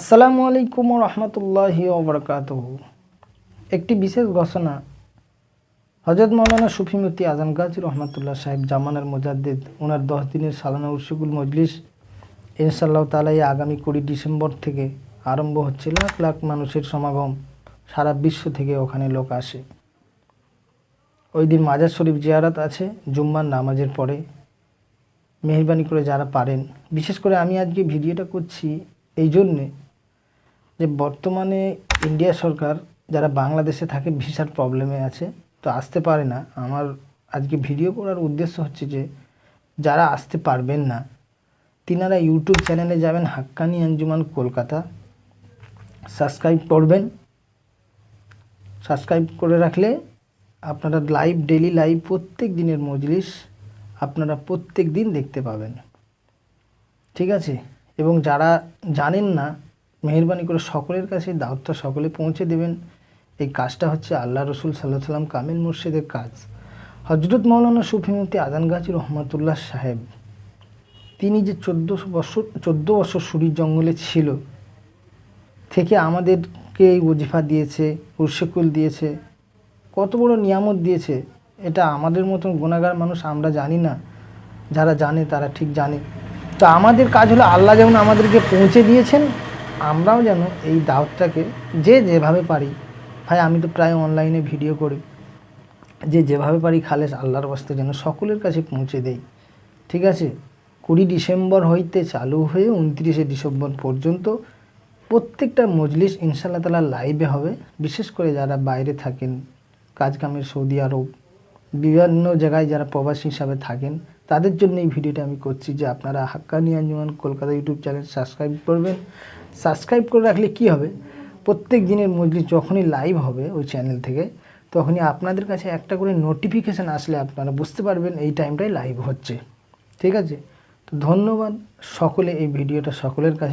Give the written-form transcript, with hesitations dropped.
আসসালামু আলাইকুম রহমতুল্লাহি ওবরাকাতুহু। একটি বিশেষ ঘোষণা। হজরত মৌলানা সুফি মুফতি আজম গাজী রহমতুল্লাহ সাহেব জামানার মুজাদ্দিদ ওনার 10 দিনের সালানা উরসুকুল মজলিস ইনশাআল্লাহ তাআলা আগামী 20 ডিসেম্বর থেকে আরম্ভ হচ্ছে। লাখ লাখ মানুষের সমাগম, সারা বিশ্ব থেকে ওখানে লোক আসে। ওই দিন মাজার শরীফ জিয়ারত আছে জুম্মার নামাজের পরে। মেহেরবানি করে যারা পারেন, বিশেষ করে আমি আজকে ভিডিওটা করছি এই জন্যে যে বর্তমানে ইন্ডিয়া সরকার যারা বাংলাদেশে থাকে ভিসার প্রবলেমে আছে, তো আসতে পারে না। আমার আজকে ভিডিও করার উদ্দেশ্য হচ্ছে যে যারা আসতে পারবেন না তিনারা ইউটিউব চ্যানেলে যাবেন হাক্কানি আঞ্জুমান কলকাতা, সাবস্ক্রাইব করবেন। সাবস্ক্রাইব করে রাখলে আপনারা লাইভ, ডেলি লাইভ প্রত্যেক দিনের মজলিস আপনারা প্রত্যেক দিন দেখতে পাবেন, ঠিক আছে? এবং যারা জানেন না, মেহেরবানি করে সকলের কাছে দাওয়াতটা সকলে পৌঁছে দেবেন। এই কাজটা হচ্ছে আল্লাহ রসুল সাল্লাল্লাহু আলাইহি সাল্লাম কামিল মুর্শিদের কাজ। হজরত মৌলানা সুফি মুফতি আজম গাজী রহমতুল্লাহ সাহেব, তিনি যে 14 বছর সুরির জঙ্গলে ছিল থেকে আমাদেরকে এই ওজিফা দিয়েছে, উরসুকুল দিয়েছে, কত বড় নিয়ামত দিয়েছে, এটা আমাদের মতন গুনাহগার মানুষ আমরা জানি না। যারা জানে তারা ঠিক জানে। তো আমাদের কাজ হলো আল্লাহ যেমন আমাদেরকে পৌঁছে দিয়েছেন, আমরাও যেন এই দাওয়াতটাকে যে যেভাবে পারি, ভাই আমি তো প্রায় অনলাইনে ভিডিও করি, যে যেভাবে পারি খালেস আল্লাহর ওয়াস্তে যেন সকলের কাছে পৌঁছে দেই, ঠিক আছে? 20 ডিসেম্বর হইতে চালু হয়ে 29 ডিসেম্বর পর্যন্ত প্রত্যেকটা মজলিস ইনশাআল্লাহ তাআলা লাইভে হবে। বিশেষ করে যারা বাইরে থাকেন, কাজ কামের সৌদি আরব, বিভিন্ন জায়গায় যারা প্রবাসী হিসাবে থাকেন, তাদের জন্য এই ভিডিওটা আমি করছি যে আপনারা Haqqani Anjuman Kolkata YouTube channel subscribe করবেন। সাবস্ক্রাইব করে রাখলে কি হবে, প্রত্যেক দিনের মজলিস যখনই লাইভ হবে ওই চ্যানেল থেকে, তখনই আপনাদের কাছে একটা করে নোটিফিকেশান আসলে আপনারা বুঝতে পারবেন এই টাইমটাই লাইভ হচ্ছে, ঠিক আছে? তো ধন্যবাদ সকলে, এই ভিডিওটা সকলের কাছে